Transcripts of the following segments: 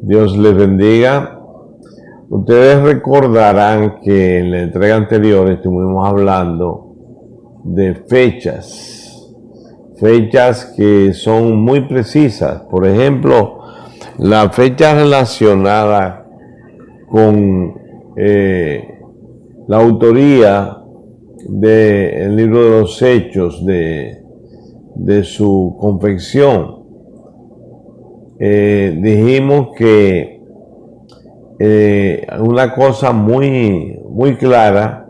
Dios les bendiga. Ustedes recordarán que en la entrega anterior estuvimos hablando de fechas que son muy precisas. Por ejemplo, la fecha relacionada con la autoría del libro de los Hechos, de su confección. Dijimos que una cosa muy clara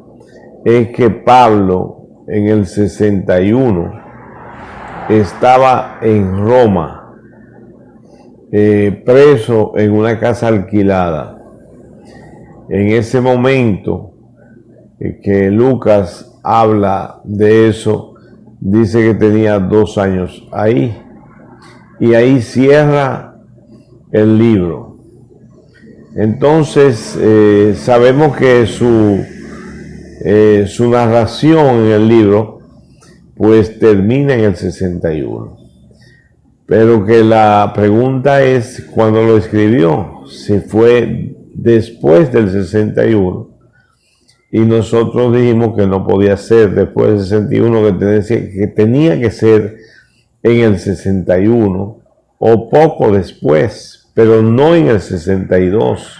es que Pablo en el 61 estaba en Roma, preso en una casa alquilada. En ese momento que Lucas habla de eso, dice que tenía 2 años ahí. Y ahí cierra el libro. Entonces, sabemos que su narración en el libro, pues termina en el 61. Pero que la pregunta es, ¿cuándo lo escribió? Si fue después del 61. Y nosotros dijimos que no podía ser después del 61, que tenía que ser en el 61 o poco después, pero no en el 62.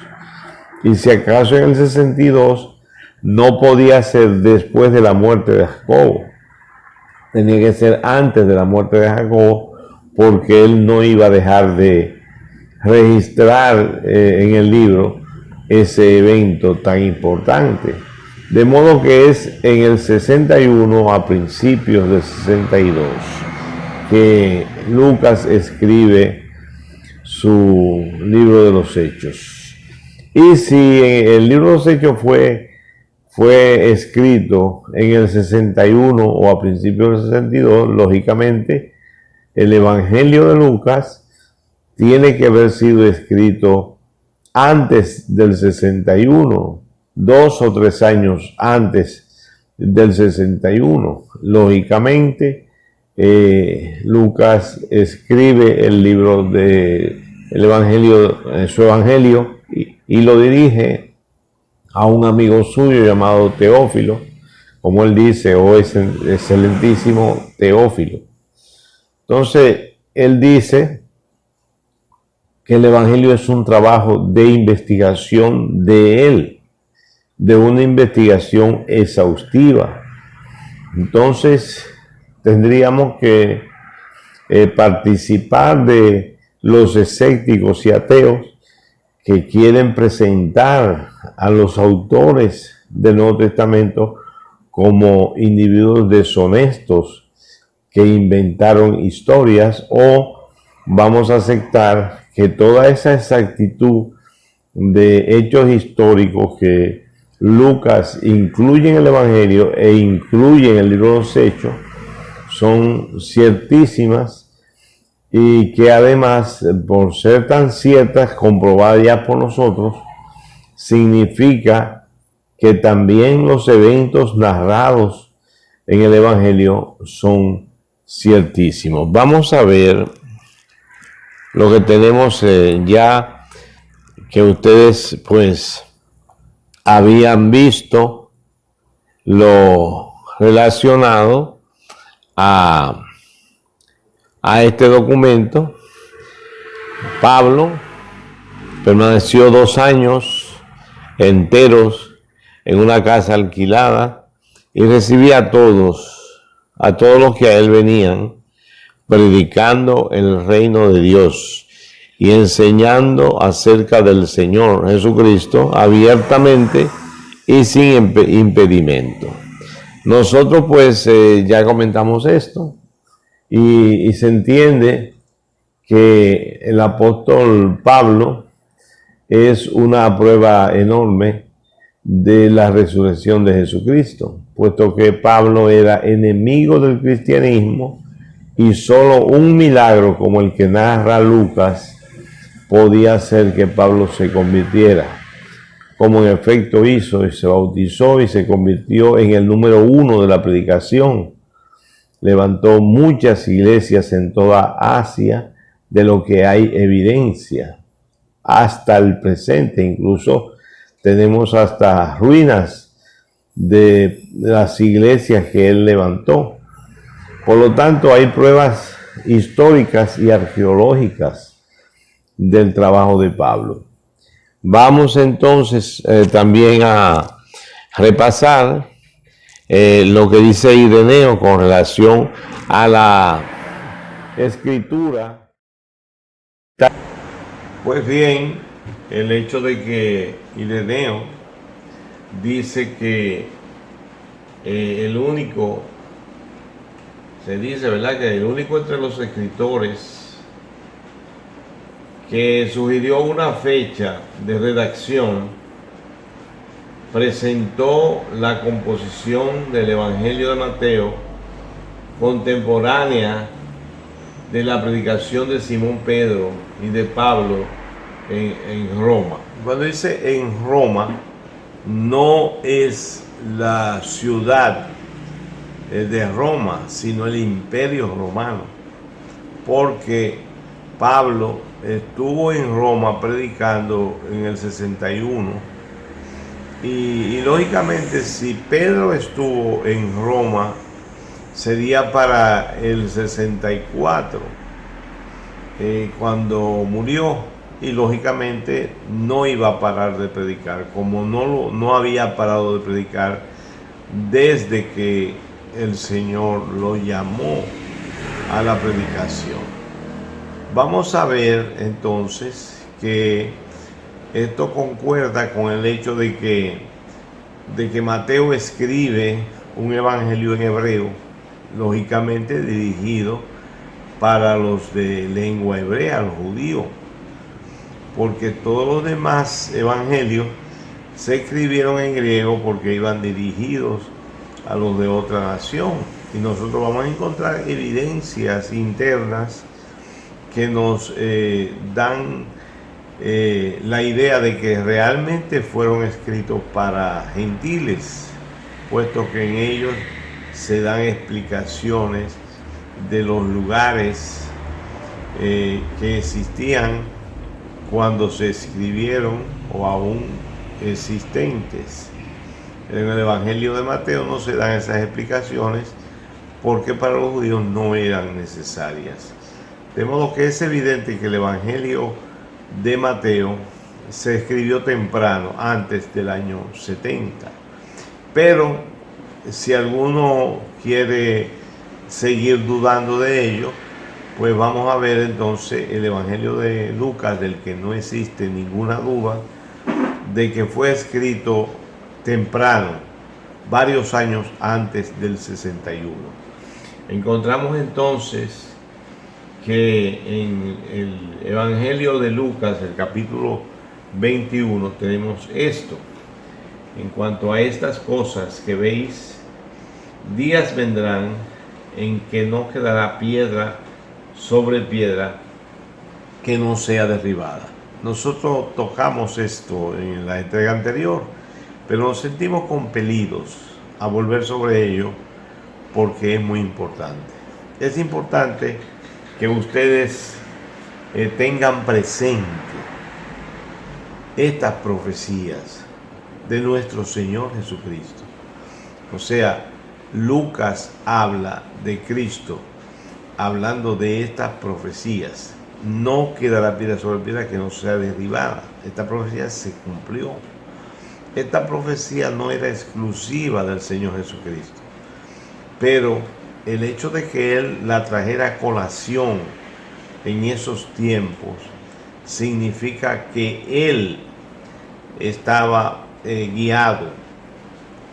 Y si acaso en el 62 no podía ser después de la muerte de Jacobo. Tenía que ser antes de la muerte de Jacobo, porque él no iba a dejar de registrar en el libro ese evento tan importante. De modo que es en el 61, a principios del 62, que Lucas escribe su libro de los Hechos. Y si el libro de los Hechos fue escrito en el 61 o a principios del 62, lógicamente el Evangelio de Lucas tiene que haber sido escrito antes del 61, 2 o 3 años antes del 61. Lógicamente, Lucas escribe el libro de el Evangelio, su Evangelio, y lo dirige a un amigo suyo llamado Teófilo, como él dice, excelentísimo Teófilo. Entonces, él dice que el Evangelio es un trabajo de investigación de él, de una investigación exhaustiva. Entonces, tendríamos que participar de los escépticos y ateos que quieren presentar a los autores del Nuevo Testamento como individuos deshonestos que inventaron historias, o vamos a aceptar que toda esa exactitud de hechos históricos que Lucas incluye en el Evangelio e incluye en el libro de los Hechos son ciertísimas, y que además, por ser tan ciertas, comprobadas ya por nosotros, significa que también los eventos narrados en el Evangelio son ciertísimos. Vamos a ver lo que tenemos ya, que ustedes pues habían visto, lo relacionado a este documento. Pablo permaneció 2 años enteros en una casa alquilada y recibía a todos los que a él venían, predicando el reino de Dios y enseñando acerca del Señor Jesucristo abiertamente y sin impedimento. Nosotros pues ya comentamos esto, y se entiende que el apóstol Pablo es una prueba enorme de la resurrección de Jesucristo, puesto que Pablo era enemigo del cristianismo, y solo un milagro como el que narra Lucas podía hacer que Pablo se convirtiera, como en efecto hizo, y se bautizó y se convirtió en el número 1 de la predicación. Levantó muchas iglesias en toda Asia, de lo que hay evidencia. hasta el presente. Incluso tenemos hasta ruinas de las iglesias que él levantó. Por lo tanto, hay pruebas históricas y arqueológicas del trabajo de Pablo. Vamos entonces también a repasar lo que dice Ireneo con relación a la escritura. Pues bien, el hecho de que Ireneo dice que el único, se dice, ¿verdad?, que el único entre los escritores que sugirió una fecha de redacción presentó la composición del Evangelio de Mateo contemporánea de la predicación de Simón Pedro y de Pablo en Roma. Cuando dice en Roma, no es la ciudad de Roma, sino el imperio romano, porque Pablo estuvo en Roma predicando en el 61 y lógicamente si Pedro estuvo en Roma sería para el 64 cuando murió, y lógicamente no iba a parar de predicar, como no había parado de predicar desde que el Señor lo llamó a la predicación. Vamos a ver entonces que esto concuerda con el hecho de que Mateo escribe un evangelio en hebreo, lógicamente dirigido para los de lengua hebrea, los judíos, porque todos los demás evangelios se escribieron en griego porque iban dirigidos a los de otra nación. Y nosotros vamos a encontrar evidencias internas que nos dan la idea de que realmente fueron escritos para gentiles, puesto que en ellos se dan explicaciones de los lugares que existían cuando se escribieron o aún existentes. En el Evangelio de Mateo no se dan esas explicaciones porque para los judíos no eran necesarias. De modo que es evidente que el Evangelio de Mateo se escribió temprano, antes del año 70. Pero si alguno quiere seguir dudando de ello, pues vamos a ver entonces el Evangelio de Lucas, del que no existe ninguna duda de que fue escrito temprano, varios años antes del 61. Encontramos entonces que en el Evangelio de Lucas, el capítulo 21, tenemos esto. En cuanto a estas cosas que veis, días vendrán en que no quedará piedra sobre piedra que no sea derribada. Nosotros tocamos esto en la entrega anterior, pero nos sentimos compelidos a volver sobre ello porque es muy importante. Es importante que ustedes tengan presente estas profecías de nuestro Señor Jesucristo. O sea, Lucas habla de Cristo hablando de estas profecías. No quedará piedra sobre piedra que no sea derribada. Esta profecía se cumplió. Esta profecía no era exclusiva del Señor Jesucristo, pero el hecho de que Él la trajera a colación en esos tiempos significa que Él estaba guiado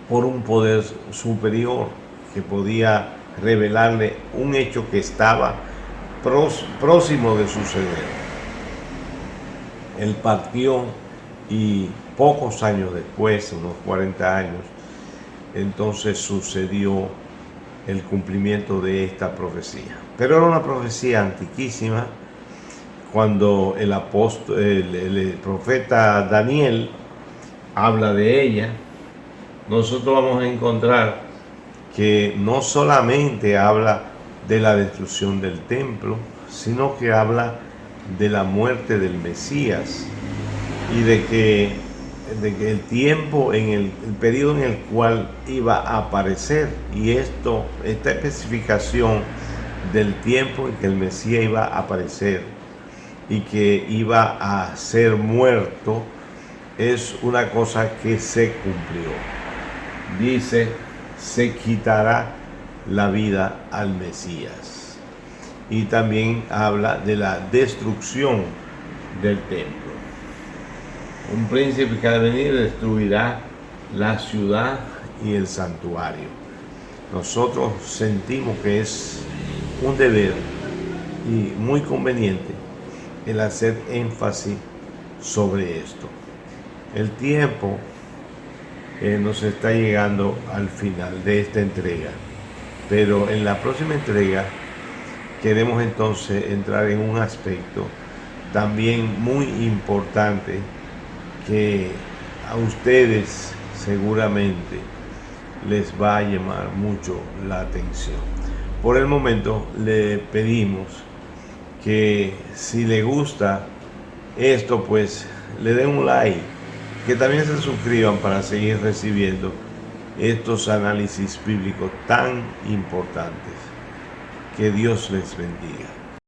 por un poder superior que podía revelarle un hecho que estaba próximo de suceder. Él partió y pocos años después, unos 40 años, entonces sucedió el cumplimiento de esta profecía. Pero era una profecía antiquísima. Cuando el profeta Daniel habla de ella, nosotros vamos a encontrar que no solamente habla de la destrucción del templo, sino que habla de la muerte del Mesías y de que el tiempo, el periodo en el cual iba a aparecer, y esta especificación del tiempo en que el Mesías iba a aparecer y que iba a ser muerto, es una cosa que se cumplió. Dice, se quitará la vida al Mesías. Y también habla de la destrucción del templo. Un príncipe que al venir destruirá la ciudad y el santuario. Nosotros sentimos que es un deber y muy conveniente el hacer énfasis sobre esto. El tiempo nos está llegando al final de esta entrega, pero en la próxima entrega queremos entonces entrar en un aspecto también muy importante que a ustedes seguramente les va a llamar mucho la atención. Por el momento le pedimos que si le gusta esto, pues le den un like, que también se suscriban para seguir recibiendo estos análisis bíblicos tan importantes. Que Dios les bendiga.